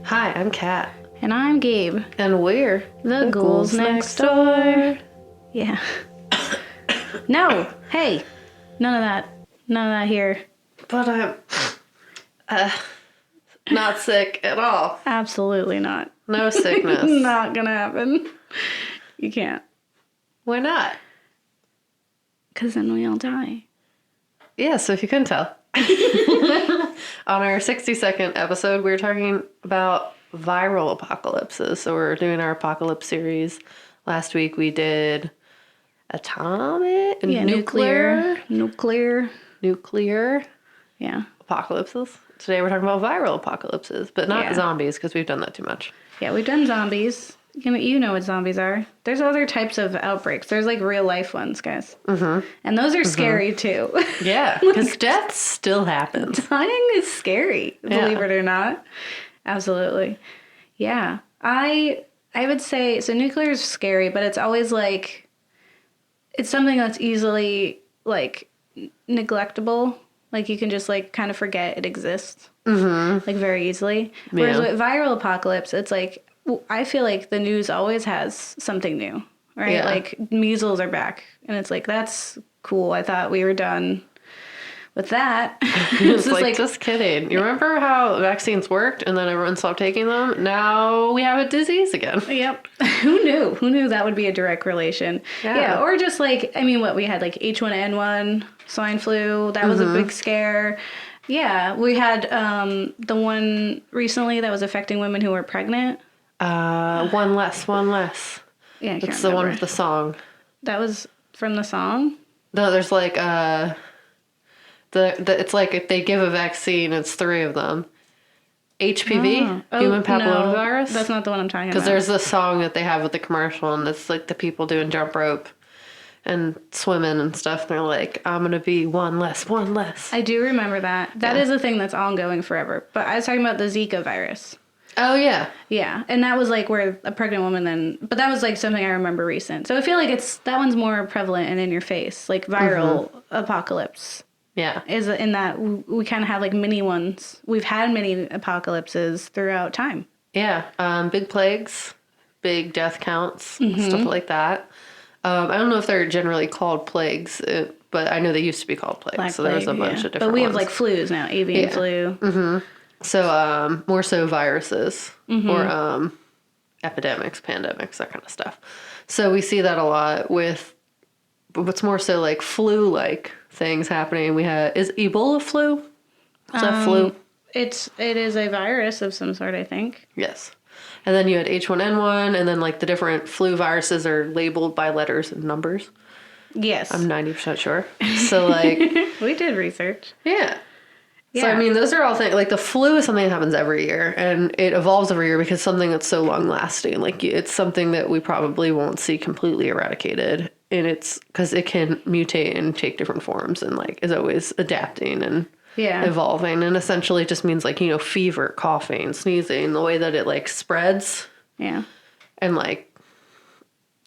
Hi, I'm Kat. And I'm Gabe. And we're The Ghouls next door. Yeah. No! Hey! None of that. None of that here. But I'm not sick at all. Absolutely not. No sickness. Not gonna happen. You can't. Why not? Because then we all die. Yeah, so if you couldn't tell. On our 60-second episode, we were talking about viral apocalypses. So we're doing our apocalypse series. Last week we did atomic, Yeah, nuclear. Yeah. Apocalypses. Today we're talking about viral apocalypses, but not zombies because we've done that too much. Yeah, we've done zombies. You know what zombies are. There's other types of outbreaks. There's like real life ones, guys. Mm-hmm. And those are scary too. Yeah, because death still happens. Dying is scary, believe it or not. Absolutely. Yeah. I would say, so nuclear is scary, but it's always like, it's something that's easily like neglectable. Like you can just like kind of forget it exists. Mm-hmm. Like very easily. Whereas with viral apocalypse, it's like, I feel like the news always has something new, right? Yeah. Like measles are back, and it's like, that's cool. I thought we were done with that. It's like, just kidding. You remember how vaccines worked and then everyone stopped taking them? Now we have a disease again. Yep. Who knew? Who knew that would be a direct relation? Yeah. Or just like, I mean, what we had like H1N1, swine flu. That was a big scare. Yeah. We had the one recently that was affecting women who were pregnant. One less. Yeah, It's the one with the song. That was from the song? No, there's like it's like if they give a vaccine, it's 3 of them. HPV, human papillomavirus. No, that's not the one I'm talking about. Because there's this song that they have with the commercial, and it's like the people doing jump rope and swimming and stuff. And they're like, I'm gonna be one less. I do remember that. That is a thing that's ongoing forever. But I was talking about the Zika virus. Oh, yeah. Yeah, and that was like where a pregnant woman then... But that was like something I remember recent. So I feel like that one's more prevalent and in your face. Like viral apocalypse. Yeah. Is in that we kind of have like mini ones. We've had many apocalypses throughout time. Yeah. Big plagues, big death counts, stuff like that. I don't know if they're generally called plagues, but I know they used to be called plagues. Black so there's a bunch of different But we have ones. like flus now, avian flu. Mm-hmm. So, more so viruses or epidemics, pandemics, that kind of stuff. So we see that a lot with what's more so like flu-like things happening. Is Ebola flu? Is that flu? It is a virus of some sort, I think. Yes. And then you had H1N1, and then like the different flu viruses are labeled by letters and numbers. Yes. I'm 90% sure. So like... We did research. Yeah. So, I mean, those are all things, like the flu is something that happens every year and it evolves every year because it's something that's so long lasting. Like it's something that we probably won't see completely eradicated, and it's because it can mutate and take different forms and like is always adapting and evolving. And essentially it just means like, fever, coughing, sneezing, the way that it like spreads. Yeah. And like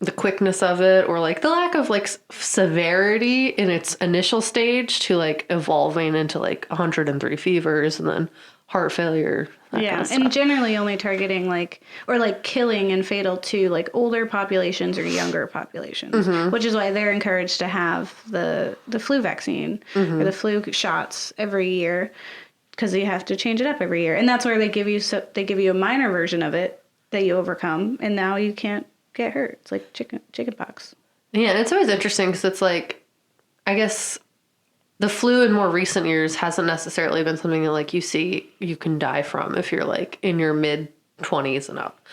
the quickness of it, or like the lack of like severity in its initial stage to like evolving into like 103 fevers and then heart failure. That kind of stuff. And generally only targeting like, or like killing and fatal to like older populations or younger populations, which is why they're encouraged to have the flu vaccine or the flu shots every year, because you have to change it up every year. And that's where they give you a minor version of it that you overcome, and now you can't get hurt. It's like chicken pox. Yeah, and it's always interesting because it's like, I guess the flu in more recent years hasn't necessarily been something that like you can die from if you're like in your mid 20s and up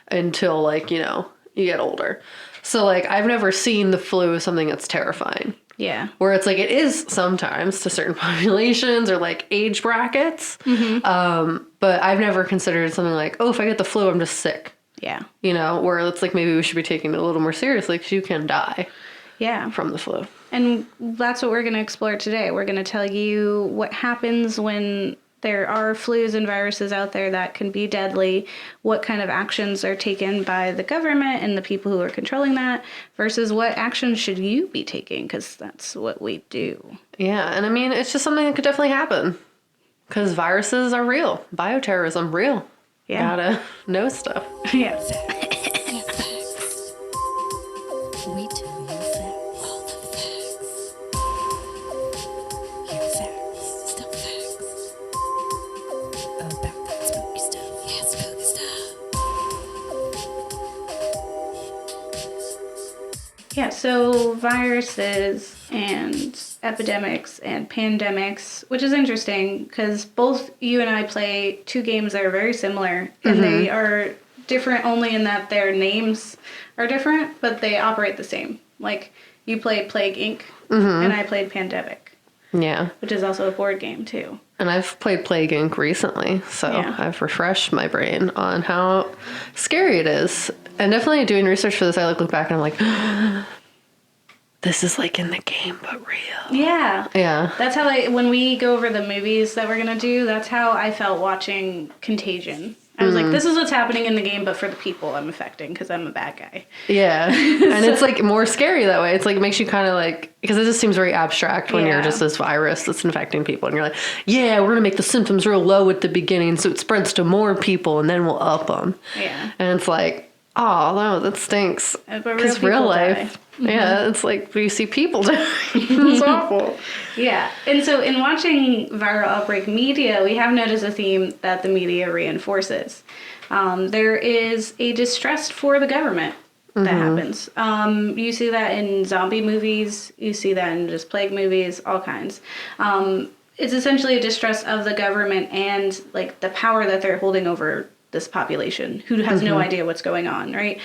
until like, you get older. So like I've never seen the flu as something that's terrifying. Yeah. Where it's like it is sometimes to certain populations or like age brackets. But I've never considered something like, oh, if I get the flu, I'm just sick. Yeah. Where it's like maybe we should be taking it a little more seriously because you can die from the flu. And that's what we're going to explore today. We're going to tell you what happens when there are flus and viruses out there that can be deadly, what kind of actions are taken by the government and the people who are controlling that versus what actions should you be taking, because that's what we do. Yeah, and I mean, it's just something that could definitely happen because viruses are real. Bioterrorism, real. Yeah. Gotta know stuff. Yeah. We tell you facts. All the facts. Here facts. Still facts. About that spooky stuff. Yeah, spooky stuff. Yeah, so viruses and epidemics and pandemics, which is interesting because both you and I play two games that are very similar, and they are different only in that their names are different, but they operate the same. Like, you played Plague Inc., and I played Pandemic. Yeah. Which is also a board game, too. And I've played Plague Inc. recently, so I've refreshed my brain on how scary it is. And definitely doing research for this, I look back and I'm like, this is like in the game, but real. Yeah. Yeah. That's how when we go over the movies that we're going to do, that's how I felt watching Contagion. I was like, this is what's happening in the game, but for the people I'm affecting because I'm a bad guy. Yeah. And it's like more scary that way. It's like, it makes you kind of like, because it just seems very abstract when you're just this virus that's infecting people. And you're like, yeah, we're going to make the symptoms real low at the beginning so it spreads to more people and then we'll up them. Yeah. And it's like, oh, no, that stinks. Because real life. Yeah, it's like you see people die. It's awful. Yeah. And so in watching viral outbreak media, we have noticed a theme that the media reinforces. There is a distrust for the government that happens. You see that in zombie movies. You see that in just plague movies, all kinds. It's essentially a distrust of the government and like the power that they're holding over this population who has no idea what's going on, right?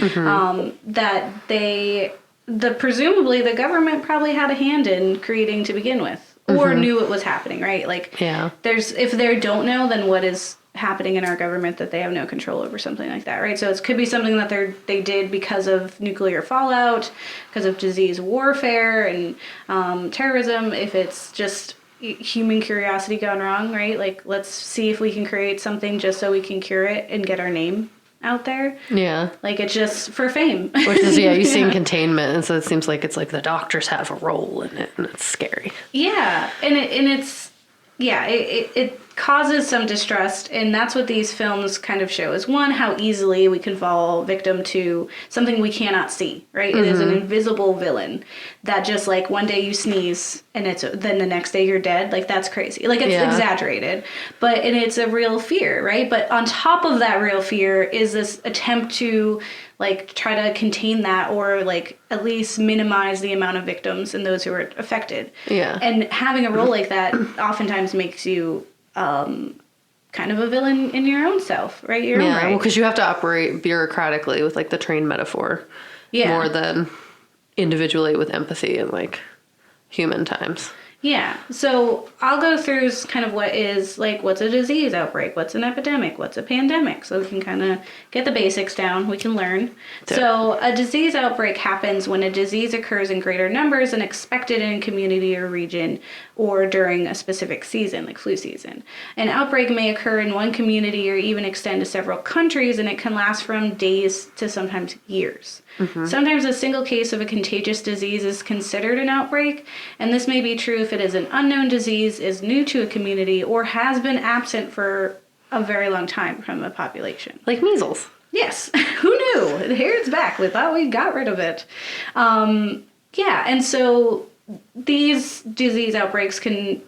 That presumably the government probably had a hand in creating to begin with, or knew it was happening, right? Like, if they don't know, then what is happening in our government that they have no control over, something like that, right? So it could be something that they did because of nuclear fallout, because of disease warfare and terrorism. If it's just human curiosity gone wrong, right? Like, let's see if we can create something just so we can cure it and get our name out there. Yeah. Like, it's just for fame. Which is, you see in Containment, and so it seems like it's like the doctors have a role in it, and it's scary. Yeah. It causes some distrust, and that's what these films kind of show, is one, how easily we can fall victim to something we cannot see, right? It is an invisible villain that just, like, one day you sneeze and then the next day you're dead. Like, that's crazy. Like, it's exaggerated, and it's a real fear, right? But on top of that real fear is this attempt to, like, try to contain that, or, like, at least minimize the amount of victims and those who are affected. Yeah. And having a role like that oftentimes makes you kind of a villain in your own self, right? Your own right. Well, because you have to operate bureaucratically with, like, the trained metaphor more than individually with empathy and, like, human times. Yeah. So I'll go through kind of what's a disease outbreak? What's an epidemic? What's a pandemic? So we can kind of get the basics down. We can learn. So a disease outbreak happens when a disease occurs in greater numbers than expected in a community or region, or during a specific season, like flu season. An outbreak may occur in one community or even extend to several countries, and it can last from days to sometimes years. Sometimes a single case of a contagious disease is considered an outbreak, and this may be true if it is an unknown disease, is new to a community, or has been absent for a very long time from a population. Like measles. Yes. Who knew? Here it's back. We thought we got rid of it. And so these disease outbreaks can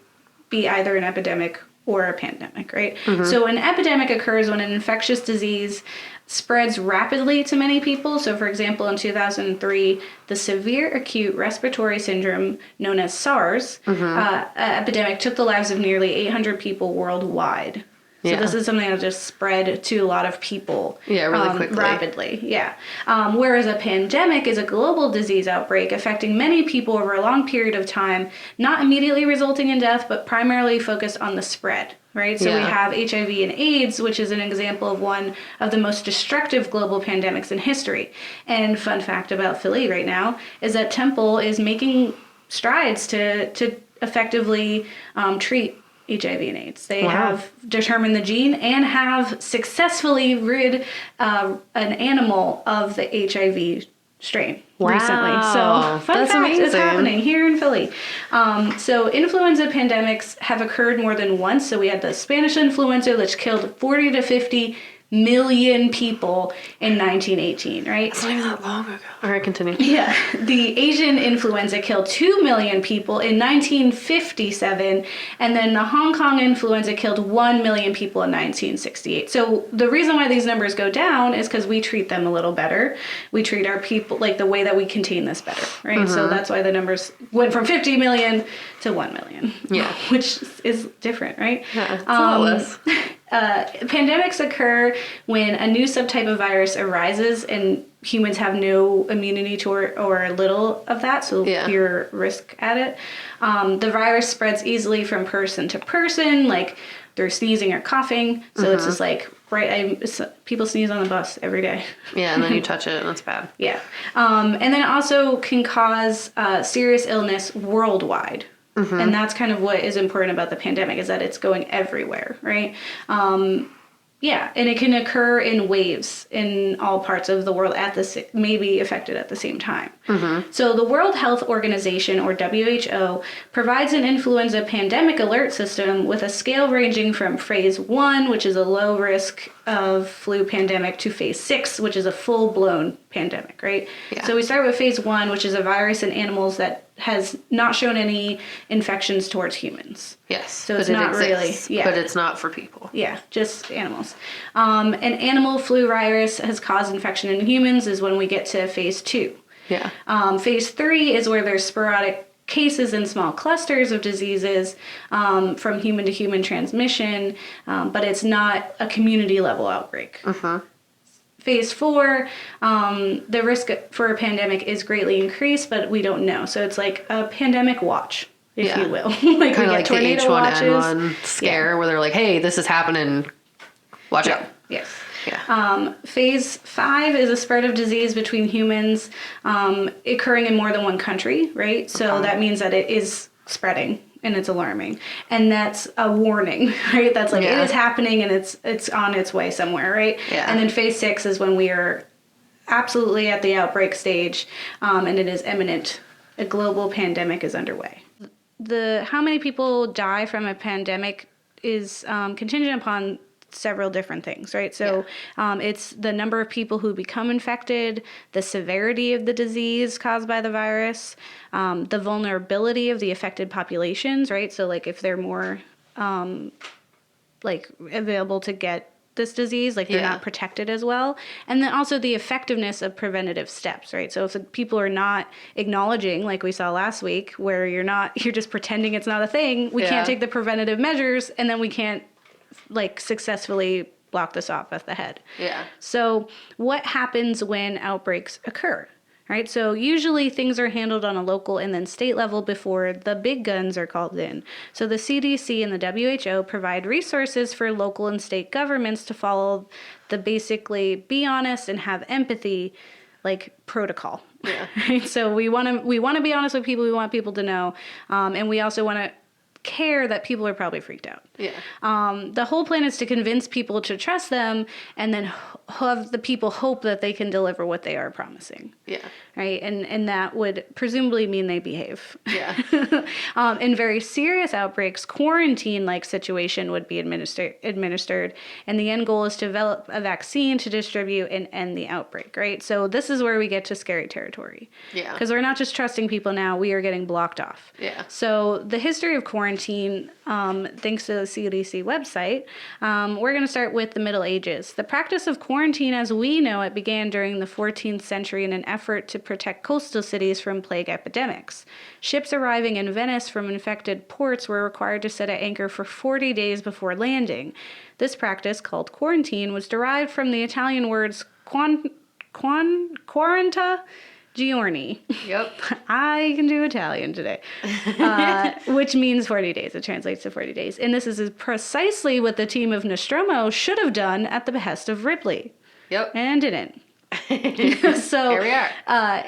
be either an epidemic or a pandemic, right? So an epidemic occurs when an infectious disease spreads rapidly to many people. So, for example, in 2003, the severe acute respiratory syndrome known as SARS epidemic took the lives of nearly 800 people worldwide. So this is something that just spread to a lot of people really quickly. Rapidly. Whereas a pandemic is a global disease outbreak affecting many people over a long period of time, not immediately resulting in death, but primarily focused on the spread. Right? So we have HIV and AIDS, which is an example of one of the most destructive global pandemics in history. And fun fact about Philly right now is that Temple is making strides to effectively treat HIV and AIDS. They have determined the gene and have successfully rid an animal of the HIV strain recently. So fun fact, amazing. It's happening here in Philly. So influenza pandemics have occurred more than once. So we had the Spanish influenza, which killed 40 to 50 million people in 1918, right? It's not even that long ago. All right, continue. Yeah. The Asian influenza killed 2 million people in 1957, and then the Hong Kong influenza killed 1 million people in 1968. So the reason why these numbers go down is because we treat them a little better. We treat our people, like the way that we contain this better, right? So that's why the numbers went from 50 million to 1 million. Yeah. Which is different, right? Yeah, it's a lot less. Pandemics occur when a new subtype of virus arises and humans have no immunity to or little of that, so you're risk at it. The virus spreads easily from person to person, like through sneezing or coughing. So it's just like, people sneeze on the bus every day. Yeah, and then you touch it and it's bad. Yeah. And then it also can cause serious illness worldwide. And that's kind of what is important about the pandemic, is that it's going everywhere, right? Yeah, and it can occur in waves in all parts of the world maybe affected at the same time. So the World Health Organization, or WHO, provides an influenza pandemic alert system with a scale ranging from phase 1, which is a low risk of flu pandemic, to phase 6, which is a full-blown pandemic, right? Yeah. So we start with phase 1, which is a virus in animals that has not shown any infections towards humans. Yes. So it's not really, but it's not for people. Yeah, just animals. An animal flu virus has caused infection in humans is when we get to phase 2. Yeah. Phase 3 is where there's sporadic cases in small clusters of diseases from human to human transmission, but it's not a community level outbreak. Phase 4, the risk for a pandemic is greatly increased, but we don't know. So it's like a pandemic watch, if you will. Like kind of like the tornado H1N1 scare, where they're like, "Hey, this is happening. Watch out." Yes. Yeah. Phase 5 is a spread of disease between humans, occurring in more than one country, right? So that means that it is spreading. And it's alarming, and that's a warning, right? That's like, it is happening, and it's on its way somewhere, right? Yeah. And then phase 6 is when we are absolutely at the outbreak stage, and it is imminent. A global pandemic is underway. How many people die from a pandemic is contingent upon several different things, right? So it's the number of people who become infected, the severity of the disease caused by the virus, the vulnerability of the affected populations, right? So like if they're more like available to get this disease, like they're not protected as well. And then also the effectiveness of preventative steps, right? So if people are not acknowledging, like we saw last week, where you're just pretending it's not a thing, we can't take the preventative measures, and then we can't like successfully block this off at the head. Yeah. So what happens when outbreaks occur? Right? So usually things are handled on a local and then state level before the big guns are called in. So the CDC and the WHO provide resources for local and state governments to follow the basically be honest and have empathy like protocol. Yeah. Right? So we want to be honest with people. We want people to know, and we also want to care that people are probably freaked out. Yeah. The whole plan is to convince people to trust them, and then have the people hope that they can deliver what they are promising. Yeah. Right. And that would presumably mean they behave. Yeah. In very serious outbreaks, quarantine-like situation would be administered, and the end goal is to develop a vaccine to distribute and end the outbreak. Right. So this is where we get to scary territory. Yeah. Because we're not just trusting people now; we are getting blocked off. Yeah. So the history of quarantine, thanks to the CDC website, we're going to start with the Middle Ages. The practice of quarantine as we know it began during the 14th century in an effort to protect coastal cities from plague epidemics. Ships arriving in Venice from infected ports were required to set at anchor for 40 days before landing. This practice, called quarantine, was derived from the Italian words quaranta giorni. Yep. I can do Italian today. Which means 40 days. It translates to 40 days. And this is precisely what the team of Nostromo should have done at the behest of Ripley. Yep. And didn't. So here we are.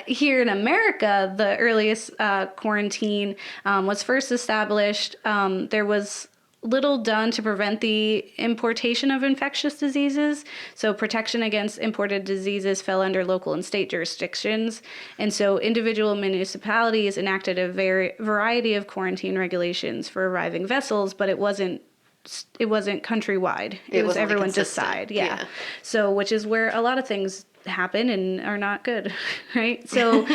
Here in America, the earliest quarantine was first established. There was little done to prevent the importation of infectious diseases. So protection against imported diseases fell under local and state jurisdictions. And so individual municipalities enacted a variety of quarantine regulations for arriving vessels, but it wasn't countrywide. It was wasn't, like, everyone consistent. decide. Yeah. So, which is where a lot of things happen and are not good, right? So,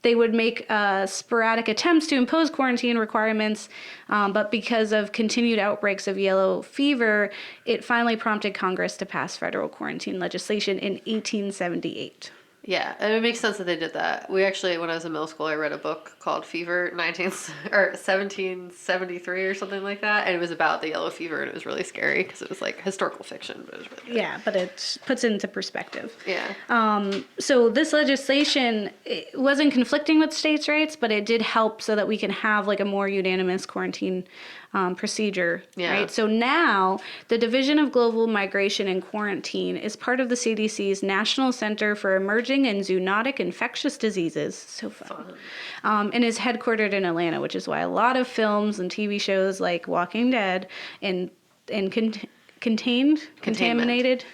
they would make sporadic attempts to impose quarantine requirements, but because of continued outbreaks of yellow fever, it finally prompted Congress to pass federal quarantine legislation in 1878. Yeah, and it makes sense that they did that. We actually, when I was in middle school, I read a book called Fever, 1773 or something like that, and it was about the yellow fever, and it was really scary because it was like historical fiction, but it was really good. Yeah, but it puts it into perspective. Yeah. So this legislation, it wasn't conflicting with states' rights, but it did help so that we can have like a more unanimous quarantine procedure, Yeah. right? So now the Division of Global Migration and Quarantine is part of the CDC's National Center for Emerging and Zoonotic Infectious Diseases. So fun. And is headquartered in Atlanta, which is why a lot of films and TV shows like Walking Dead and contaminated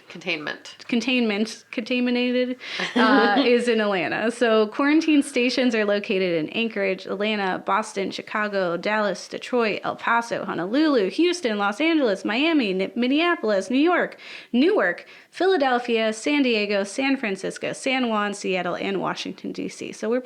is in Atlanta. So quarantine stations are located in Anchorage, Atlanta, Boston, Chicago, Dallas, Detroit, El Paso, Honolulu, Houston, Los Angeles, Miami, Minneapolis, New York, Newark, Philadelphia, San Diego, San Francisco, San Juan, Seattle, and Washington, D.C. So we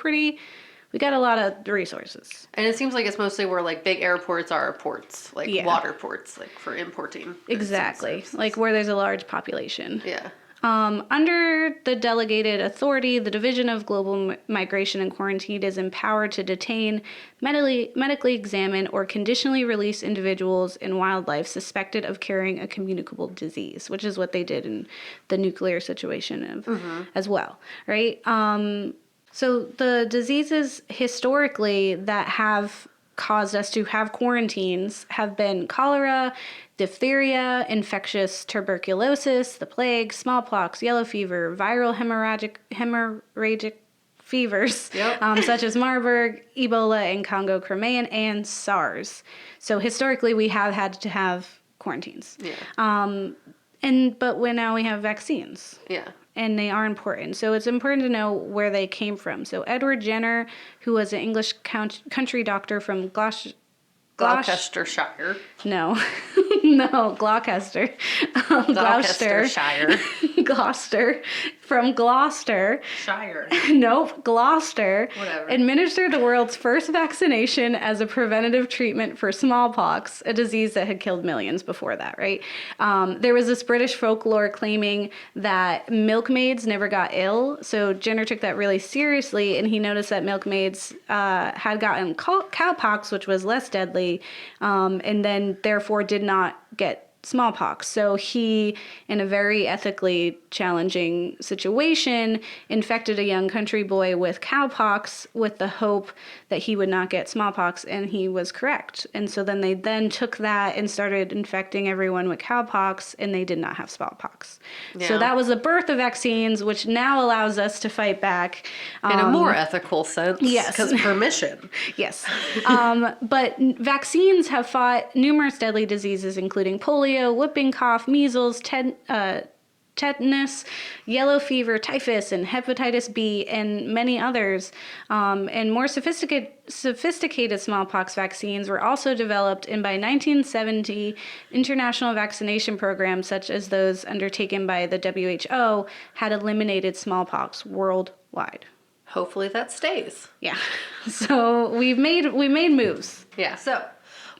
got a lot of resources. And it seems like it's mostly where like big airports are ports, like Yeah. water ports, like for importing. goods and Exactly. services. Like where there's a large population. Yeah. Under the delegated authority, the Division of Global Migration and Quarantine is empowered to detain, medically examine, or conditionally release individuals and wildlife suspected of carrying a communicable disease, which is what they did in the nuclear situation as well, right? So the diseases historically that have caused us to have quarantines have been cholera, diphtheria, infectious tuberculosis, the plague, smallpox, yellow fever, viral hemorrhagic fevers, such as Marburg, Ebola, and Congo Crimean, and SARS. So historically, we have had to have quarantines. Yeah. But now we have vaccines. Yeah. And they are important. So it's important to know where they came from. So Edward Jenner, who was an English country doctor from Gloucestershire. No, Gloucester. Gloucestershire. Gloucester. From Gloucester. Shire. Nope, Gloucester. Whatever. Administered the world's first vaccination as a preventative treatment for smallpox, a disease that had killed millions before that, right? There was this British folklore claiming that milkmaids never got ill. So Jenner took that really seriously, and he noticed that milkmaids had gotten cowpox, which was less deadly, and then therefore did not get smallpox. So he, in a very ethically challenging situation, infected a young country boy with cowpox with the hope that he would not get smallpox, and he was correct. And so then they took that and started infecting everyone with cowpox, and they did not have smallpox. Yeah. So that was the birth of vaccines, which now allows us to fight back. In a more ethical sense. Yes. Because permission. Yes. But vaccines have fought numerous deadly diseases, including polio, whooping cough, measles, tetanus, yellow fever, typhus, and hepatitis B, and many others. And more sophisticated smallpox vaccines were also developed, and by 1970, international vaccination programs, such as those undertaken by the WHO, had eliminated smallpox worldwide. Hopefully that stays. Yeah. So we made moves. Yeah. So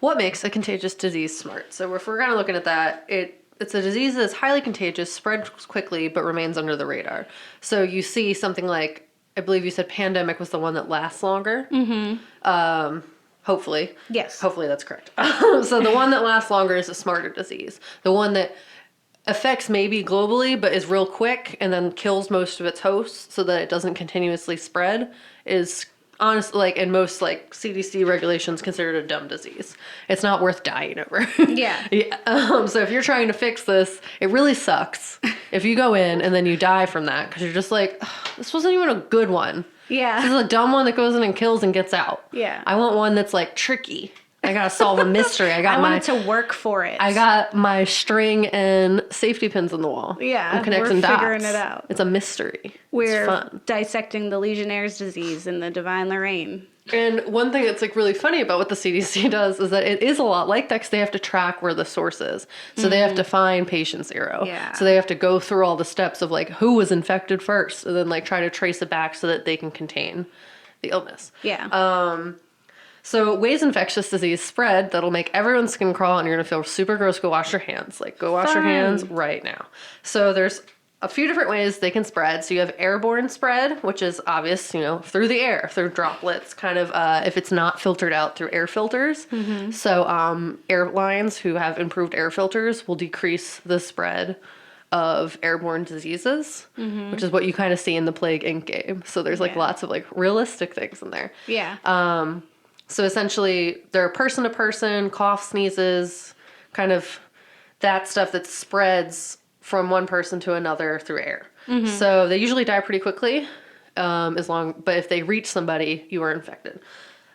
what makes a contagious disease smart? So if we're kind of looking at that, it's a disease that's highly contagious, spreads quickly, but remains under the radar. So you see something like, I believe you said pandemic was the one that lasts longer. Mm-hmm. Hopefully. Yes. Hopefully that's correct. So the one that lasts longer is a smarter disease. The one that affects maybe globally, but is real quick and then kills most of its hosts so that it doesn't continuously spread is honestly, like in most like CDC regulations, considered a dumb disease. It's not worth dying over. Yeah. So if you're trying to fix this, it really sucks if you go in and then you die from that because you're just like, this wasn't even a good one. Yeah. This is a dumb one that goes in and kills and gets out. Yeah. I want one that's like tricky I gotta solve a mystery. I wanted to work for it. I got my string and safety pins on the wall. Yeah, I'm connecting we're dots. figuring it out. It's a mystery. We're it's fun. dissecting the Legionnaire's disease in the Divine Lorraine. And one thing that's like really funny about what the CDC does is that it is a lot like that because they have to track where the source is. So they have to find patient 0. Yeah. So they have to go through all the steps of like who was infected first and then like try to trace it back so that they can contain the illness. Yeah. So ways infectious disease spread that'll make everyone's skin crawl and you're gonna feel super gross. Go wash your hands. Like go wash your hands right now. So there's a few different ways they can spread. So you have airborne spread, which is obvious, you know, through the air, through droplets, kind of if it's not filtered out through air filters. So airlines who have improved air filters will decrease the spread of airborne diseases, which is what you kind of see in the Plague Inc. game. So there's like lots of like realistic things in there. Yeah. So essentially they're person to person, cough, sneezes, kind of that stuff that spreads from one person to another through air. So they usually die pretty quickly, but if they reach somebody, you are infected.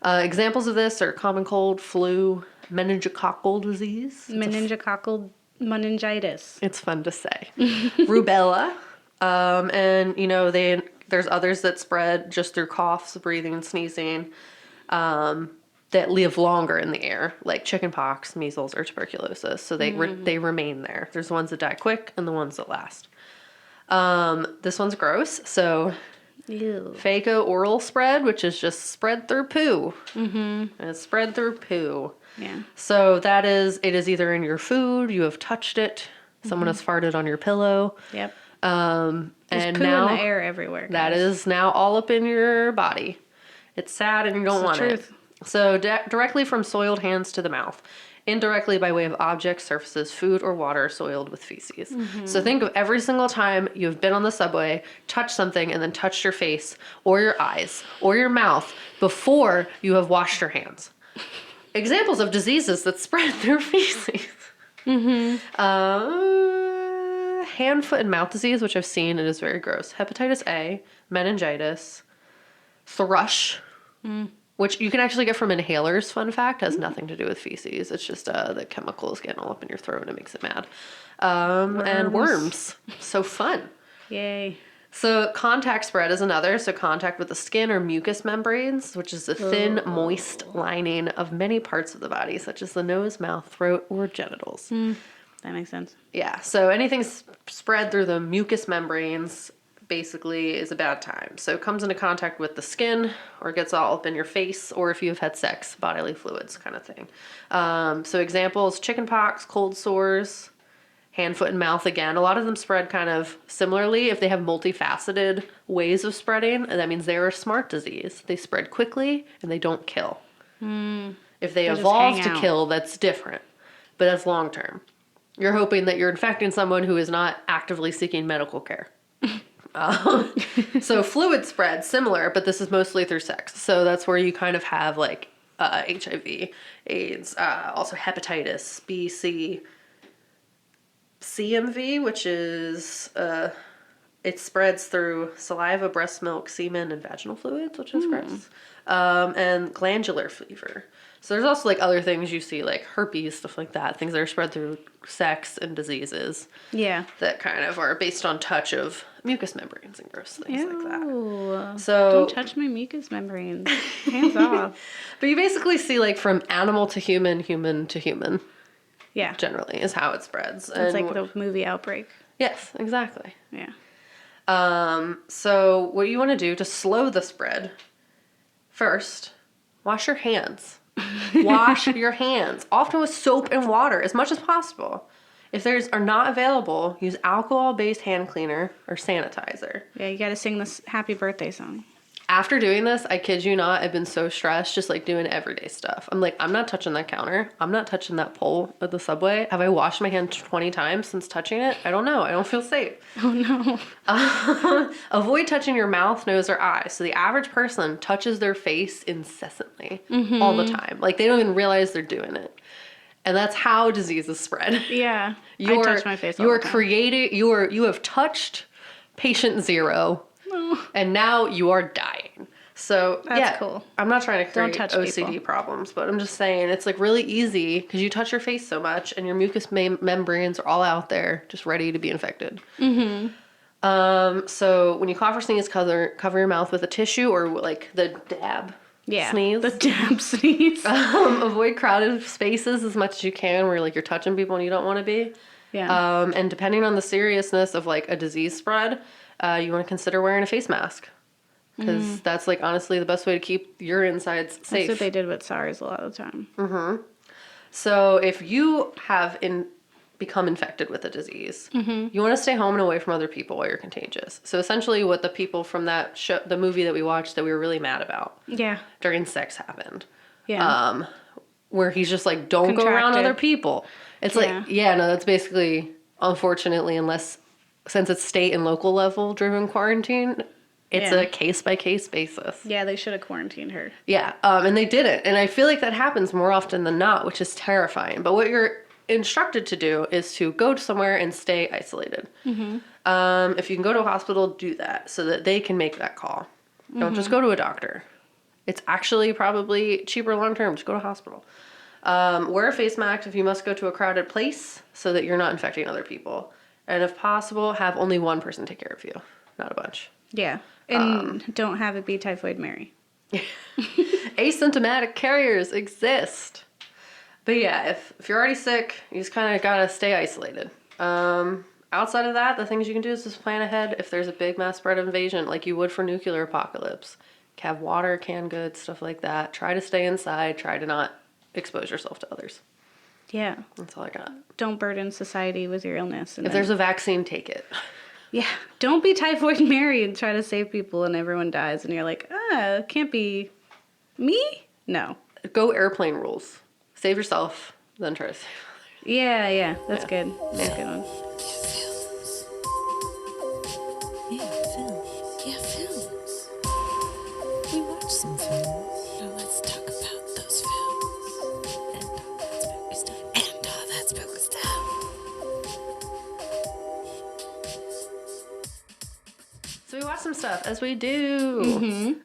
Examples of this are common cold, flu, meningococcal disease. Meningococcal meningitis. It's fun to say. Rubella. And, you know, there's others that spread just through coughs, breathing, and sneezing. That live longer in the air, like chickenpox, measles, or tuberculosis. So they remain there. There's the ones that die quick and the ones that last. This one's gross. So Ew. Phaco-oral spread, which is just spread through poo. And it's spread through poo. Yeah. So it is either in your food, you have touched it, someone has farted on your pillow. Yep. And There's poo now in the air everywhere. Guys. that is now all up in your body. It's sad and you don't want it. So directly from soiled hands to the mouth. Indirectly by way of objects, surfaces, food, or water soiled with feces. So think of every single time you've been on the subway, touched something, and then touched your face, or your eyes, or your mouth before you have washed your hands. Examples of diseases that spread through feces. Hand, foot, and mouth disease, which I've seen, it is very gross. Hepatitis A, meningitis, thrush, which you can actually get from inhalers, fun fact, has nothing to do with feces. It's just the chemicals getting all up in your throat and it makes it mad. And worms. So fun. Yay. So contact spread is another. So contact with the skin or mucous membranes, which is the thin, moist lining of many parts of the body, such as the nose, mouth, throat, or genitals. That makes sense. Yeah. So anything spread through the mucous membranes basically is a bad time. So it comes into contact with the skin or gets all up in your face, or if you've had sex, bodily fluids kind of thing. So examples, chickenpox, cold sores, hand, foot, and mouth again. A lot of them spread kind of similarly. If they have multifaceted ways of spreading, that means they're a smart disease. They spread quickly and they don't kill. If they evolve to kill, that's different, but that's long term. You're hoping that you're infecting someone who is not actively seeking medical care. So fluid spread, similar, but this is mostly through sex. So that's where you kind of have like HIV, AIDS, also hepatitis B, C, CMV, which is it spreads through saliva, breast milk, semen, and vaginal fluids, which is gross. And glandular fever. So there's also like other things you see, like herpes, stuff like that, things that are spread through sex and diseases. Yeah. That kind of are based on touch of mucous membranes and gross things like that. So don't touch my mucous membranes. Hands off. But you basically see like from animal to human, human to human. Yeah. Generally is how it spreads. It's like the movie Outbreak. Yes, exactly. Yeah. So what you want to do to slow the spread, first, wash your hands. Wash your hands, often with soap and water as much as possible. If theirs are not available, use alcohol-based hand cleaner or sanitizer. Yeah, you gotta sing this happy birthday song. After doing this, I kid you not, I've been so stressed just like doing everyday stuff. I'm like, I'm not touching that counter. I'm not touching that pole at the subway. Have I washed my hand 20 times since touching it? I don't know. I don't feel safe. Oh no. Avoid touching your mouth, nose, or eyes. So the average person touches their face incessantly all the time. Like they don't even realize they're doing it. And that's how diseases spread. Yeah. I touch my face all You are the time. you have touched patient 0. And now you are dying. So That's cool. I'm not trying to create touch OCD people. problems, but I'm just saying it's like really easy because you touch your face so much and your mucous membranes are all out there, just ready to be infected. So when you cough or sneeze, cover your mouth with a tissue or like the dab. Sneeze. The dab sneeze. Avoid crowded spaces as much as you can where like you're touching people and you don't want to be. Yeah. And depending on the seriousness of like a disease spread, you want to consider wearing a face mask because that's like honestly the best way to keep your insides safe. That's what they did with SARS a lot of the time. So if you have become infected with a disease, you want to stay home and away from other people while you're contagious. So essentially what the people from that show, the movie that we watched that we were really mad about during sex happened. Yeah. Where he's just like, don't go around other people. It's like, that's basically, unfortunately, since it's state and local level driven quarantine, it's a case by case basis. Yeah, they should have quarantined her. Yeah, and they didn't. And I feel like that happens more often than not, which is terrifying. But what you're instructed to do is to go to somewhere and stay isolated. If you can go to a hospital, do that so that they can make that call. Don't just go to a doctor. It's actually probably cheaper long term. Just go to a hospital. Wear a face mask if you must go to a crowded place so that you're not infecting other people. And if possible, have only one person take care of you, not a bunch. Yeah. And don't have it be Typhoid Mary. Asymptomatic carriers exist. But yeah, if you're already sick, you just kind of gotta stay isolated. Outside of that, the things you can do is just plan ahead if there's a big mass spread invasion, like you would for nuclear apocalypse. Have water, canned goods, stuff like that. Try to stay inside. Try to not expose yourself to others. Yeah. That's all I got. Don't burden society with your illness. If there's a vaccine, take it. Yeah. Don't be Typhoid Mary and try to save people and everyone dies and you're like, can't be me? No. Go airplane rules. Save yourself, then try to save others. Yeah. That's good. That's a good one. Yeah, films. We watched some films. Now let's talk about those films. And all that spooky stuff. And all that spooky stuff. So we watched some stuff, as we do.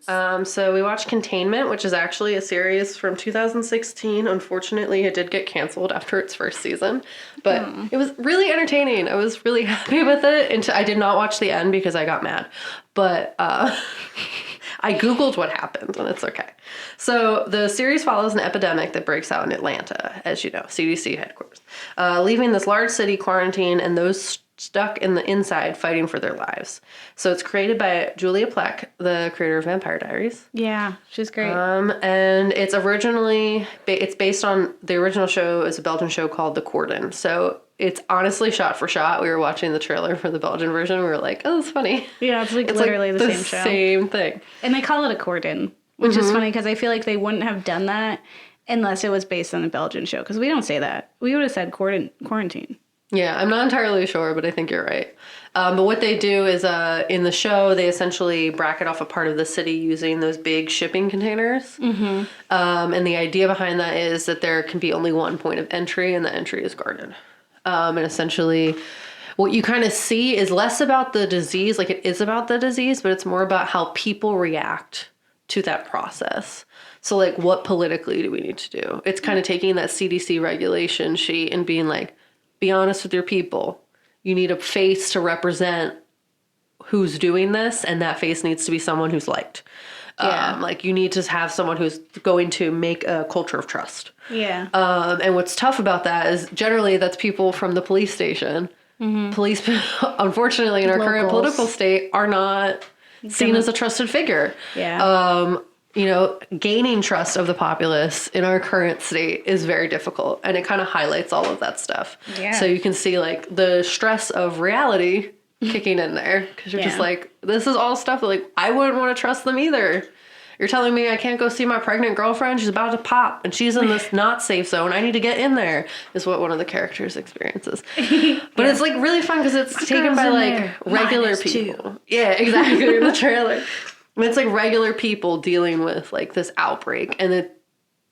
So we watched Containment, which is actually a series from 2016. Unfortunately, it did get canceled after its first season. But it was really entertaining. I was really happy with it. And I did not watch the end because I got mad. But I Googled what happened, and it's okay. So the series follows an epidemic that breaks out in Atlanta, as you know, CDC headquarters, leaving this large city quarantined and those stuck in the inside fighting for their lives. So it's created by Julia Plec, the creator of Vampire Diaries. Yeah, she's great. And it's originally, it's based on, the original show is a Belgian show called The Cordon. So it's honestly shot for shot. We were watching the trailer for the Belgian version. We were like, oh, that's funny. Yeah, it's literally like the same show. Same thing. And they call it a cordon, which is funny because I feel like they wouldn't have done that unless it was based on a Belgian show. Because we don't say that. We would have said quarantine. Yeah, I'm not entirely sure, but I think you're right. But what they do is in the show, they essentially bracket off a part of the city using those big shipping containers. And the idea behind that is that there can be only one point of entry, and the entry is guarded. And essentially, what you kind of see is less about the disease, like it is about the disease, but it's more about how people react to that process. So like, what politically do we need to do? It's kind of taking that CDC regulation sheet and being like, be honest with your people. You need a face to represent who's doing this, and that face needs to be someone who's liked. Yeah. Like you need to have someone who's going to make a culture of trust. Yeah. And what's tough about that is generally that's people from the police station. Police, unfortunately, in our current political state, are not seen as a trusted figure. Yeah. Gaining trust of the populace in our current state is very difficult. And it kind of highlights all of that stuff. Yeah. So you can see like the stress of reality kicking in there. Because you're just like, this is all stuff that like, I wouldn't want to trust them either. You're telling me I can't go see my pregnant girlfriend? She's about to pop and she's in this not safe zone. I need to get in there, is what one of the characters experiences. But it's like really fun because it's taken by like regular people. Yeah, exactly. In the trailer. It's like regular people dealing with like this outbreak. And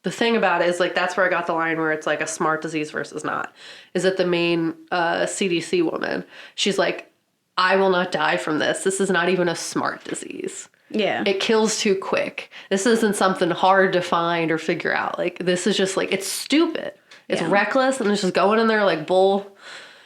the thing about it is like, that's where I got the line where it's like a smart disease versus not, is that the main CDC woman, she's like, I will not die from this. This is not even a smart disease. Yeah. It kills too quick. This isn't something hard to find or figure out. Like, this is just like, it's stupid. It's reckless, and it's just going in there like bull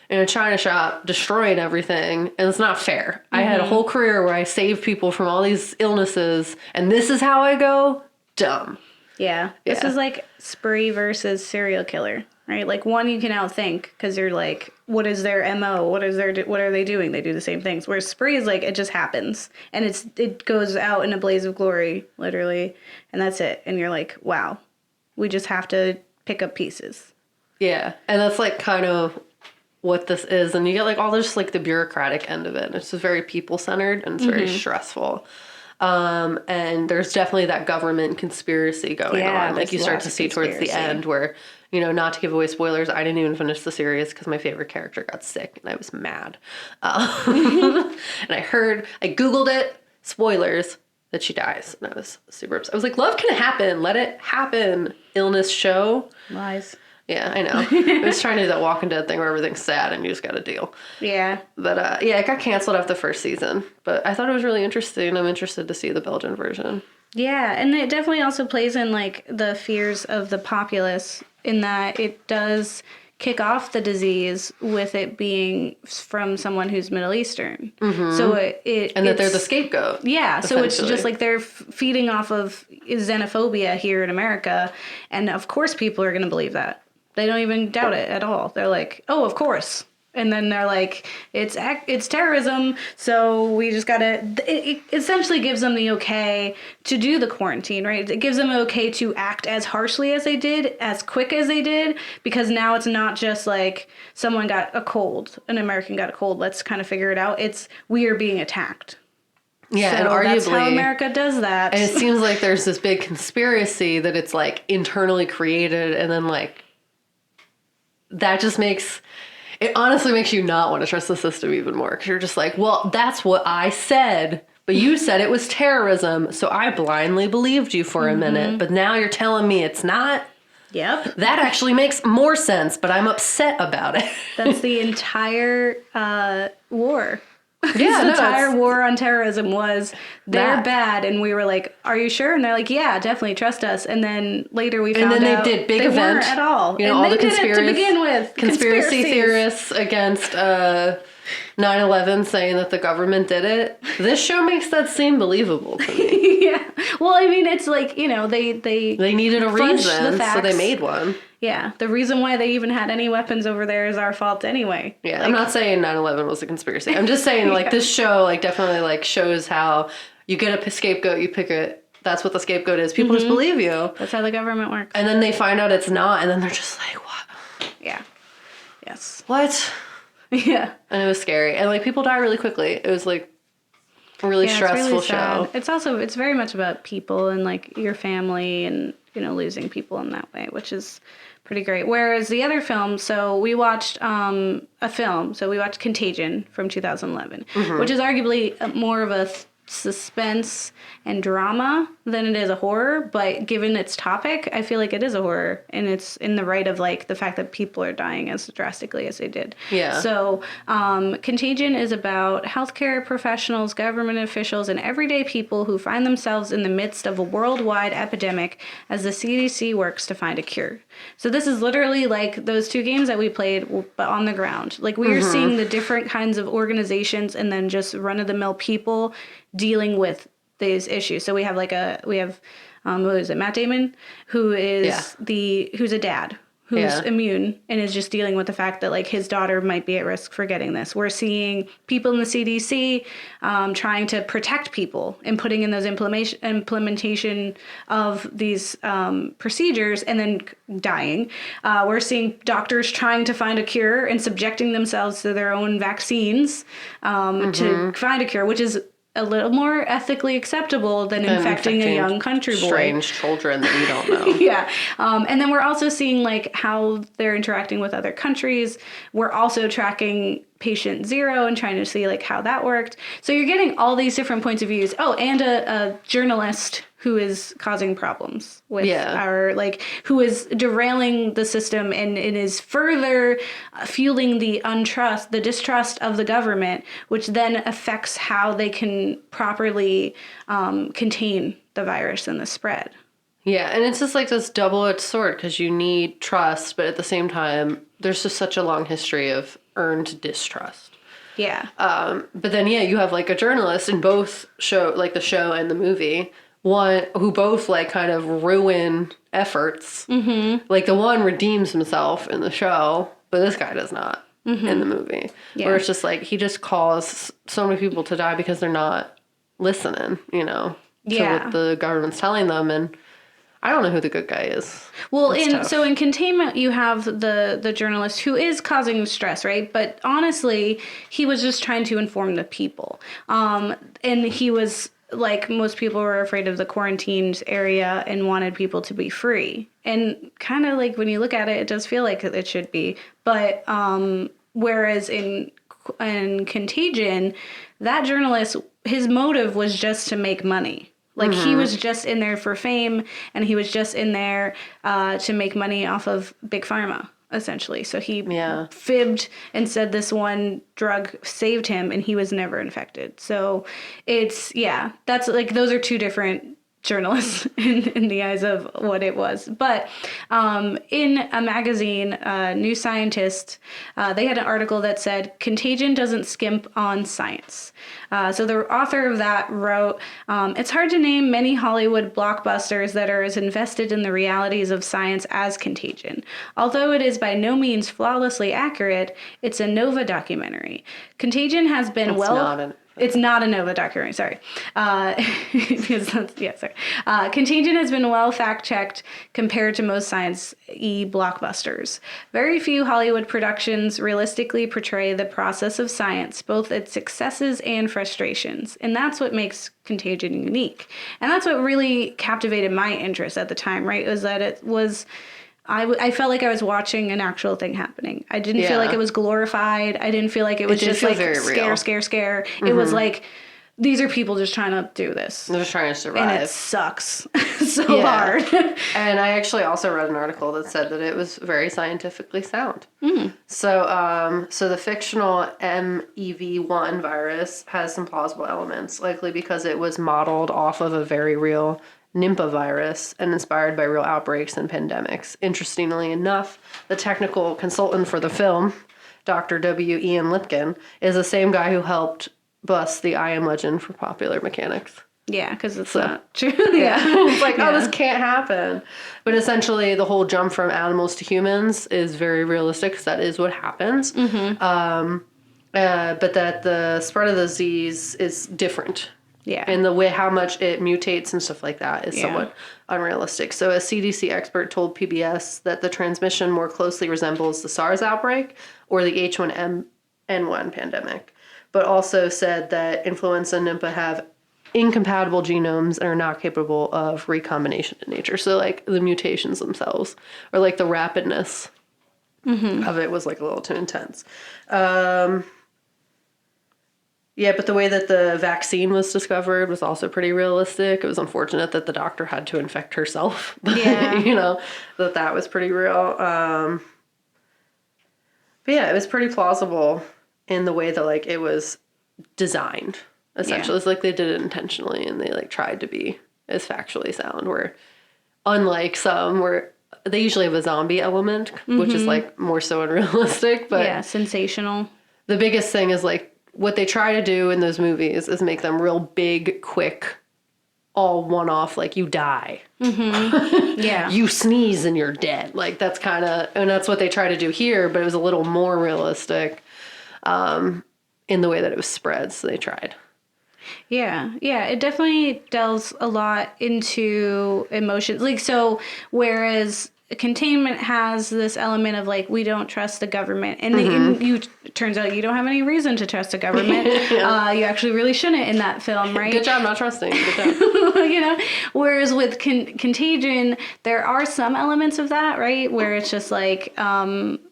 in a china shop, destroying everything, and it's not fair. I had a whole career where I saved people from all these illnesses, and this is how I go? Dumb. Yeah. This is like spree versus serial killer, right? Like, one you can outthink because you're like, what is their MO? What are they doing? They do the same things. Whereas spree is like, it just happens, and it goes out in a blaze of glory, literally, and that's it. And you're like, wow, we just have to pick up pieces. Yeah, and that's like kind of what this is, and you get like all this like the bureaucratic end of it. It's just very people centered and it's very stressful. And there's definitely that government conspiracy going on. Like you start to see towards the end where, you know, not to give away spoilers, I didn't even finish the series because my favorite character got sick and I was mad. And I Googled it, spoilers, that she dies. And I was super upset. I was like, love can happen. Let it happen. Illness show. Lies. Yeah, I know. I was trying to do that Walking Dead thing where everything's sad and you just got to deal. Yeah. But yeah, it got canceled after the first season. But I thought it was really interesting. I'm interested to see the Belgian version. Yeah, and it definitely also plays in like the fears of the populace in that it does kick off the disease with it being from someone who's Middle Eastern. So that they're the scapegoat. Yeah, so it's just like they're feeding off of xenophobia here in America, and of course people are going to believe that. They don't even doubt it at all. They're like, oh, of course. And then they're like, it's terrorism, so we just gotta... It essentially gives them the okay to do the quarantine, right? It gives them okay to act as harshly as they did, as quick as they did, because now it's not just like someone got a cold, an American got a cold, let's kind of figure it out. It's, we are being attacked. Yeah, so and arguably... that's how America does that. And it seems like there's this big conspiracy that it's like internally created, and then like... That just makes... It honestly makes you not want to trust the system even more. Because you're just like, well, that's what I said. But you said it was terrorism. So I blindly believed you for a minute. But now you're telling me it's not? Yep. That actually makes more sense. But I'm upset about it. That's the entire war. Yeah, the entire war on terrorism was they're bad, and we were like, "Are you sure?" And they're like, "Yeah, definitely trust us." And then later we found out they did big they event weren't at all. You know, and all they the did it to begin with. Conspiracy theorists against 9/11 saying that the government did it. This show makes that seem believable to me. Yeah. Well, I mean, it's like, you know, they needed a reason, so they made one. Yeah, the reason why they even had any weapons over there is our fault anyway. Yeah, like, I'm not saying 9/11 was a conspiracy. I'm just saying, like, this show, like, definitely, like, shows how you get a scapegoat, you pick it. That's what the scapegoat is. People just believe you. That's how the government works. And then they find out it's not, and then they're just like, what? Yeah. Yes. What? Yeah. And it was scary. And, like, people die really quickly. It was, like, a really stressful really show. It's very much about people and, like, your family and, you know, losing people in that way, which is pretty great. Whereas the other film, so we watched a film. So we watched Contagion from 2011, which is arguably more of a suspense and drama than it is a horror. But given its topic, I feel like it is a horror. And it's in the right of, like, the fact that people are dying as drastically as they did. Yeah. So Contagion is about healthcare professionals, government officials, and everyday people who find themselves in the midst of a worldwide epidemic as the CDC works to find a cure. So this is literally like those two games that we played, but on the ground. Like, we are seeing the different kinds of organizations and then just run-of-the-mill people dealing with these issues. So we have what is it, Matt Damon, who is who's a dad who's immune and is just dealing with the fact that, like, his daughter might be at risk for getting this. We're seeing people in the CDC trying to protect people and putting in those implementation of these procedures and then dying. We're seeing doctors trying to find a cure and subjecting themselves to their own vaccines to find a cure, which is a little more ethically acceptable than infecting a young country boy. Strange children that you don't know. Yeah. And then we're also seeing, like, how they're interacting with other countries. We're also tracking patient zero and trying to see, like, how that worked. So you're getting all these different points of views. Oh, and a journalist who is causing problems with Yeah. our, like, who is derailing the system and it is further fueling the distrust of the government, which then affects how they can properly contain the virus and the spread. Yeah, and it's just like this double-edged sword because you need trust, but at the same time, there's just such a long history of earned distrust. Yeah. But then, yeah, you have like a journalist in both show, like the show and the movie, one who both like kind of ruin efforts. Mm-hmm. Like the one redeems himself in the show, but this guy does not in the movie. Yeah. Where it's just like he just caused so many people to die because they're not listening, to what the government's telling them. And I don't know who the good guy is. Well, in Containment, you have the journalist who is causing stress, right? But honestly, he was just trying to inform the people. And he was, like most people, were afraid of the quarantined area and wanted people to be free. And kind of like when you look at it, it does feel like it should be. But whereas in Contagion, that journalist, his motive was just to make money. Like, he was just in there for fame, and he was just in there to make money off of Big Pharma, essentially. So he fibbed and said this one drug saved him, and he was never infected. So it's, that's like, those are two different journalists in the eyes of what it was. But in a magazine, New Scientist, they had an article that said, "Contagion doesn't skimp on science." So the author of that wrote, "It's hard to name many Hollywood blockbusters that are as invested in the realities of science as Contagion. Although it is by no means flawlessly accurate, it's a Nova documentary. Contagion has been It's not a Nova documentary, sorry. Contagion has been well fact-checked compared to most science-y blockbusters. Very few Hollywood productions realistically portray the process of science, both its successes and frustrations. And that's what makes Contagion unique. And that's what really captivated my interest at the time, right? Was that it was... I felt like I was watching an actual thing happening. I didn't feel like it was glorified. I didn't feel like it was just like scare. It was like, these are people just trying to do this. They're just trying to survive. And it sucks so hard. And I actually also read an article that said that it was very scientifically sound. So the fictional MEV1 virus has some plausible elements, likely because it was modeled off of a very real Nipah virus and inspired by real outbreaks and pandemics. Interestingly enough, the technical consultant for the film, Dr. W. Ian Lipkin, is the same guy who helped bust the I Am Legend for popular mechanics. Yeah, because it's not true. It's like, oh, this can't happen. But essentially, the whole jump from animals to humans is very realistic because that is what happens. But that the spread of the disease is different. Yeah. And the way how much it mutates and stuff like that is somewhat unrealistic. So a CDC expert told PBS that the transmission more closely resembles the SARS outbreak or the H1N1 pandemic, but also said that influenza and Nipah have incompatible genomes and are not capable of recombination in nature. So like the mutations themselves or like the rapidness of it was like a little too intense. Yeah, but the way that the vaccine was discovered was also pretty realistic. It was unfortunate that the doctor had to infect herself. But, that was pretty real. But yeah, it was pretty plausible in the way that, like, it was designed, essentially. It's like they did it intentionally and they, like, tried to be as factually sound, where unlike some where they usually have a zombie element, which is, like, more so unrealistic. But yeah, sensational. The biggest thing is, like, what they try to do in those movies is make them real big, quick, all one-off, like you die. Yeah. You sneeze and you're dead. Like that's kind of, and that's what they try to do here, but it was a little more realistic in the way that it was spread, so they tried. Yeah, it definitely delves a lot into emotions. Like, so whereas Containment has this element of like, we don't trust the government, and turns out you don't have any reason to trust the government. You actually really shouldn't in that film, right? Good job not trusting. Good job. Whereas with Contagion, there are some elements of that, right? Where it's just like, they're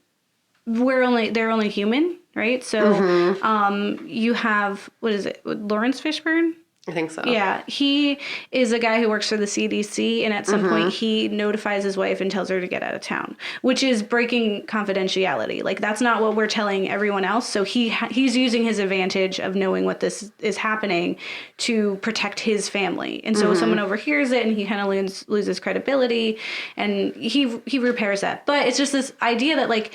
only human, right? So, you have, what is it? Lawrence Fishburne? I think so. Yeah, he is a guy who works for the CDC, and at some point he notifies his wife and tells her to get out of town, which is breaking confidentiality. Like, that's not what we're telling everyone else. So he's using his advantage of knowing what this is happening to protect his family. And so someone overhears it, and he kind of loses credibility, and he repairs that. But it's just this idea that, like,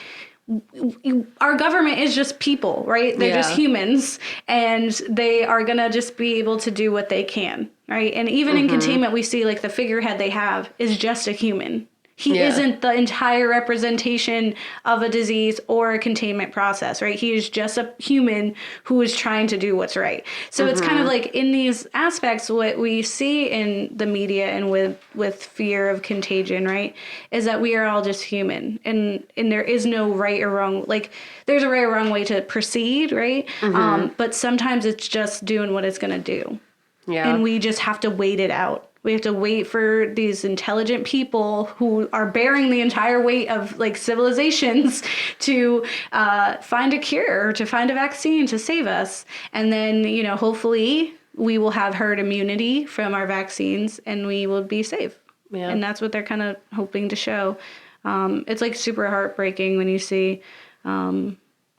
our government is just people, right? They're just humans, and they are gonna just be able to do what they can, right? And even in Containment, we see, like, the figurehead they have is just a human. He isn't the entire representation of a disease or a containment process, right? He is just a human who is trying to do what's right. So it's kind of like, in these aspects, what we see in the media and with fear of contagion, right, is that we are all just human, and there is no right or wrong. Like, there's a right or wrong way to proceed, right? But sometimes it's just doing what it's going to do. Yeah. And we just have to wait it out. We have to wait for these intelligent people who are bearing the entire weight of, like, civilizations to find a cure, or to find a vaccine to save us. And then, you know, hopefully we will have herd immunity from our vaccines, and we will be safe. Yeah. And that's what they're kind of hoping to show. It's, like, super heartbreaking when you see Gwyneth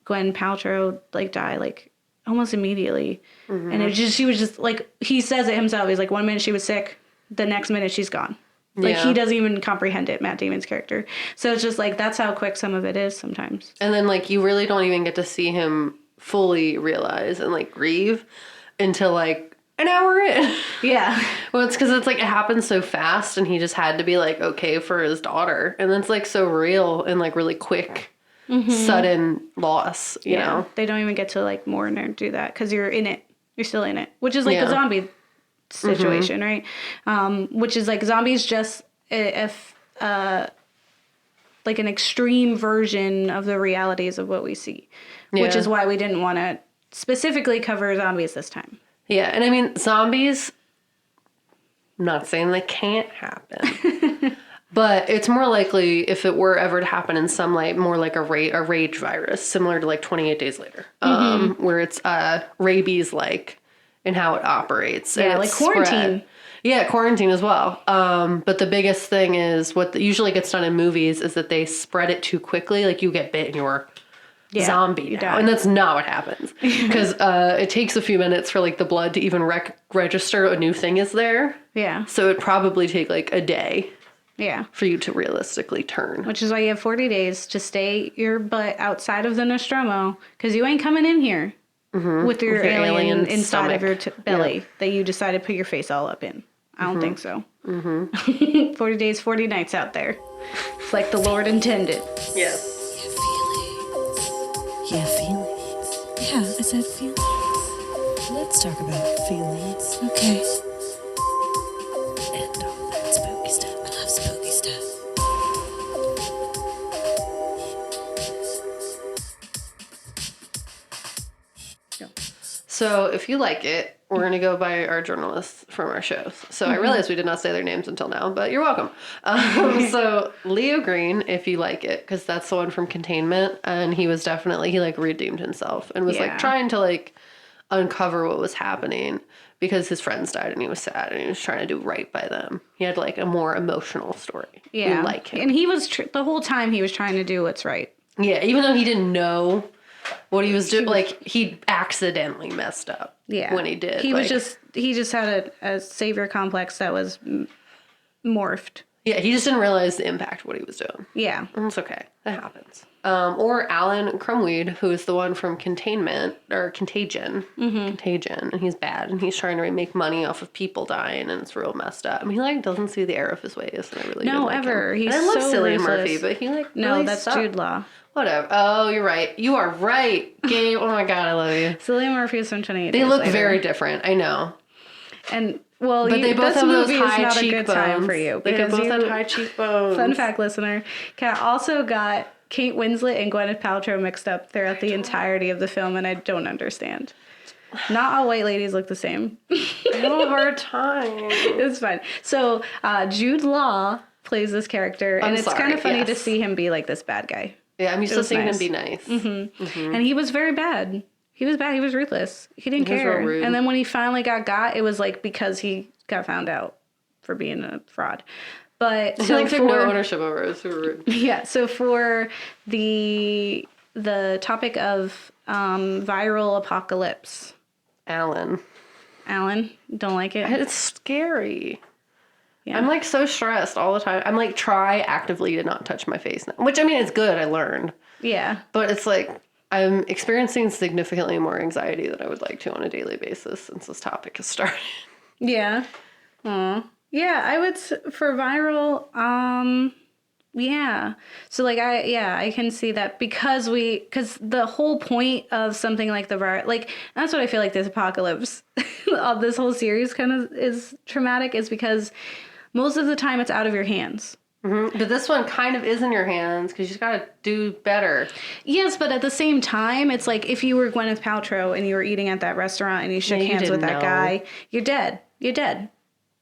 Paltrow, like, die, like, almost immediately. And she was just, like, he says it himself. He's like, 1 minute she was sick, the next minute she's gone. Like, he doesn't even comprehend it, Matt Damon's character. So it's just, like, that's how quick some of it is sometimes. And then, like, you really don't even get to see him fully realize and, like, grieve until, like, an hour in. Yeah. Well, it's because it's, like, it happens so fast, and he just had to be, like, okay for his daughter. And it's, like, so real and, like, really quick. Sudden loss, you know? They don't even get to, like, mourn or do that because you're in it. You're still in it, which is like a zombie situation, right? Which is like, zombies just like an extreme version of the realities of what we see, which is why we didn't want to specifically cover zombies this time. Yeah, and I mean, zombies, I'm not saying they can't happen. But it's more likely if it were ever to happen in some, like, more like a rage virus, similar to, like, 28 Days Later, where it's rabies-like in how it operates. Yeah, like quarantine. Yeah, quarantine as well. But the biggest thing is what usually gets done in movies is that they spread it too quickly. Like, you get bit and you're zombie now. And that's not what happens. Because it takes a few minutes for, like, the blood to even register a new thing is there. Yeah. So it'd probably take, like, a day. Yeah. For you to realistically turn. Which is why you have 40 days to stay your butt outside of the Nostromo, because you ain't coming in here with your alien inside of your belly that you decided to put your face all up in. I don't think so. 40 days, 40 nights out there. It's like the Lord intended. Yes. Yeah, feelings. Yeah, I said feelings. Let's talk about feelings. Okay. And all that spooky stuff. I love spooky stuff. So if you like it, we're going to go by our journalists from our shows. So I realized we did not say their names until now, but you're welcome. So Leo Green, if you like it, because that's the one from Containment. And he was definitely, he, like, redeemed himself and was like trying to, like, uncover what was happening because his friends died and he was sad and he was trying to do right by them. He had, like, a more emotional story. Yeah. We like him. And he was, the whole time he was trying to do what's right. Yeah, even though he didn't know what he was doing, like, he accidentally messed up when he did. He just had a savior complex that was morphed. Yeah, he just didn't realize the impact of what he was doing. Yeah. And it's okay. That happens. Or Alan Crumweed, who is the one from Containment, or Contagion. Contagion. And he's bad, and he's trying to make money off of people dying, and it's real messed up. I mean, he, like, doesn't see the error of his ways, and I really do like him. He's and I love so Cillian ruthless. Murphy, but he, like, no, really that's sucked. Jude Law. Whatever. Oh, you're right. You are right, Gabe. Oh my God, I love you. Cillian Murphy is from 28 They Days look Later. very different. I know. And, well, but they both have those high not cheekbones. A good time for you They both have high cheekbones. Fun fact, listener, Kat also got Kate Winslet and Gwyneth Paltrow mixed up throughout the entirety of the film, and I don't understand. Not all white ladies look the same. I have a hard time. It's fine. So Jude Law plays this character, and it's kind of funny to see him be like this bad guy. Yeah, I'm used to seeing him be nice. And he was very bad. He was bad. He was ruthless. He didn't He was care. real rude. And then when he finally got, it was like because he got found out for being a fraud. But He so like took no ownership over it. It was super rude. yeah. So for the topic of viral apocalypse, Alan, don't like it. it's scary. Yeah. I'm like so stressed all the time. I'm like try actively to not touch my face now, which I mean it's good. I learned, Yeah. but it's like I'm experiencing significantly more anxiety than I would like to on a daily basis since this topic has started. Yeah. Yeah, I would for viral. Yeah. So like I can see that because the whole point of something like the virus, like that's what I feel like this apocalypse of this whole series kind of is traumatic is because most of the time it's out of your hands. Mm-hmm. But this one kind of is in your hands because you just gotta do better. Yes, but at the same time, it's like if you were Gwyneth Paltrow and you were eating at that restaurant and you shook hands with that guy, you're dead. You're dead.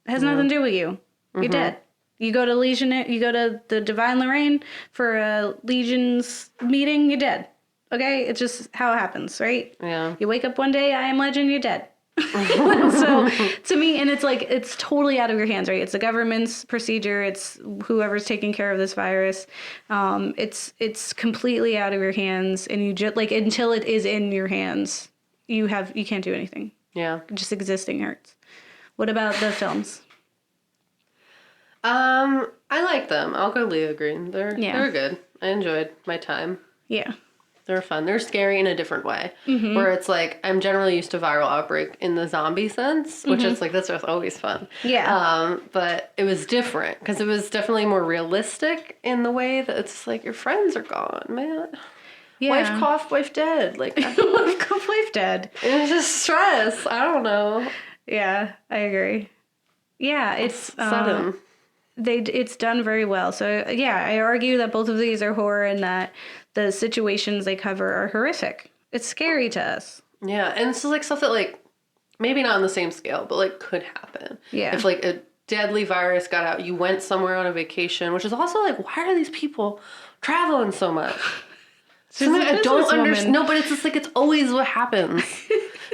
It has nothing to do with you. You're dead. You go to the Divine Lorraine for a Legion's meeting, you're dead. Okay? It's just how it happens, right? Yeah. You wake up one day, I am Legend, you're dead. So to me, and it's like it's totally out of your hands, right? It's the government's procedure. It's whoever's taking care of this virus. It's completely out of your hands, and you just like until it is in your hands, you can't do anything. Yeah. Just existing hurts. What about the films? I like them. I'll go Leo Green. They're good. I enjoyed my time. Yeah. They're fun. They're scary in a different way. Mm-hmm. Where it's like, I'm generally used to viral outbreak in the zombie sense, which is like, that's just always fun. Yeah. But it was different because it was definitely more realistic in the way that it's like, your friends are gone, man. Yeah. Wife cough, wife dead. Like, Wife dead. It's just stress. I don't know. Yeah, I agree. Yeah, it's Sudden. It's done very well. So yeah, I argue that both of these are horror and that the situations they cover are horrific. It's scary to us. Yeah, and it's just like stuff that like maybe not on the same scale, but like could happen. Yeah. If like a deadly virus got out, you went somewhere on a vacation, which is also like, why are these people traveling so much? Something I don't understand. No, but it's just like it's always what happens.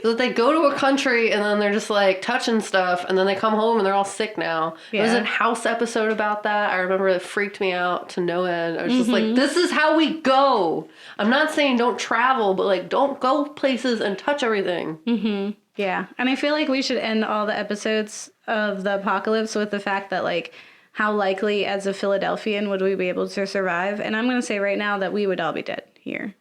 That they go to a country and then they're just like touching stuff and then they come home and they're all sick now. Yeah. There's a House episode about that. I remember it freaked me out to no end. I was just like, this is how we go. I'm not saying don't travel, but like don't go places and touch everything. Mm-hmm. Yeah. And I feel like we should end all the episodes of the apocalypse with the fact that like how likely as a Philadelphian would we be able to survive? And I'm going to say right now that we would all be dead here.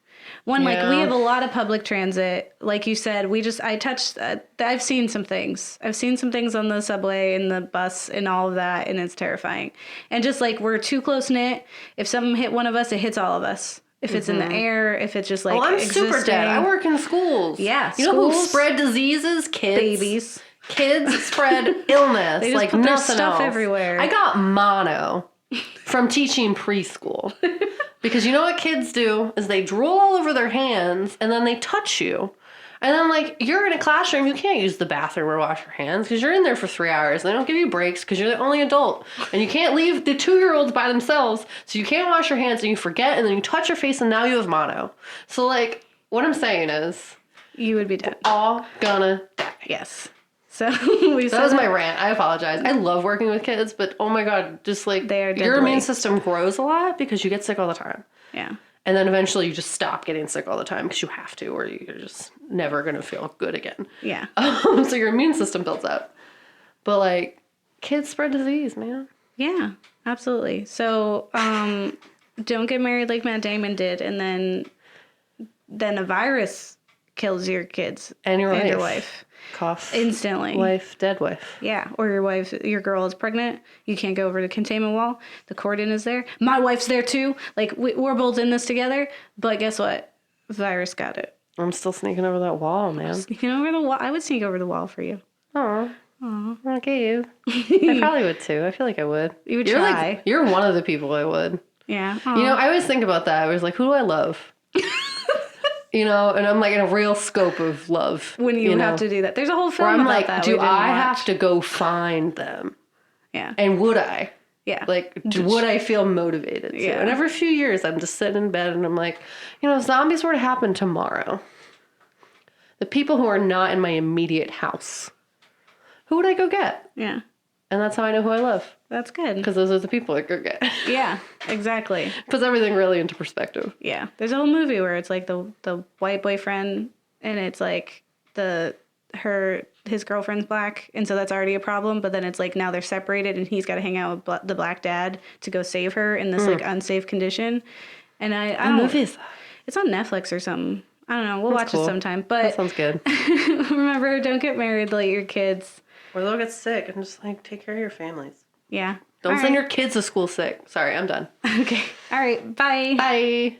One, like, we have a lot of public transit. Like you said, I've seen some things. I've seen some things on the subway and the bus and all of that, and it's terrifying. And just, like, we're too close-knit. If something hit one of us, it hits all of us. If it's in the air, if it's just, like, I'm existing. super dead. I work in schools. Yeah, You know who spread diseases? Kids. Babies. Kids spread illness. They just like put their nothing stuff else. everywhere. I got mono from teaching preschool. Because you know what kids do is they drool all over their hands and then they touch you. And then like you're in a classroom, you can't use the bathroom or wash your hands because you're in there for 3 hours. They don't give you breaks because you're the only adult. And you can't leave the 2-year-olds by themselves. So you can't wash your hands and you forget and then you touch your face and now you have mono. So like what I'm saying is You would be dead. all gonna die. Yes. So that was my rant. I apologize. I love working with kids, but oh my god, just like They are your deadly. immune system grows a lot because you get sick all the time. Yeah. And then eventually you just stop getting sick all the time because you have to, or you're just never going to feel good again. Yeah. So your immune system builds up. But like, kids spread disease, man. Yeah, absolutely. So don't get married like Matt Damon did, and then a virus kills your kids And your and wife. your wife Cough. instantly. Wife, dead wife. Yeah, or your girl is pregnant. You can't go over to containment wall. The cordon is there. My wife's there too. Like we're both in this together. But guess what? Virus got it. I'm still sneaking over that wall, man. Sneaking over the wall. I would sneak over the wall for you. Aw. Okay, you. I probably would too. I feel like I would. You would you're try. Like, you're one of the people I would. Yeah. You know, I always think about that. I was like, who do I love? You know, and I'm like in a real scope of love. When you have to do that. There's a whole film where I'm about like, that. do I have to go find them? Yeah. And would I? Yeah. Like, would I feel motivated to? Yeah. And every few years, I'm just sitting in bed and I'm like, you know, if zombies were to happen tomorrow, The people who are not in my immediate house. Who would I go get? Yeah. And that's how I know who I love. That's good. Because those are the people I go get. Yeah, exactly. Puts everything really into perspective. Yeah. There's a whole movie where it's like the white boyfriend and it's like his girlfriend's black, and so that's already a problem, but then it's like now they're separated and he's got to hang out with the black dad to go save her in this like unsafe condition. And I What don't movie is that? It's on Netflix or something. I don't know. We'll That's watch cool. it sometime. But That sounds good. remember, don't get married, let your kids. Or they'll get sick and just like take care of your families. Yeah. Don't All send right. your kids to school sick. Sorry, I'm done. Okay. All right. Bye. Bye.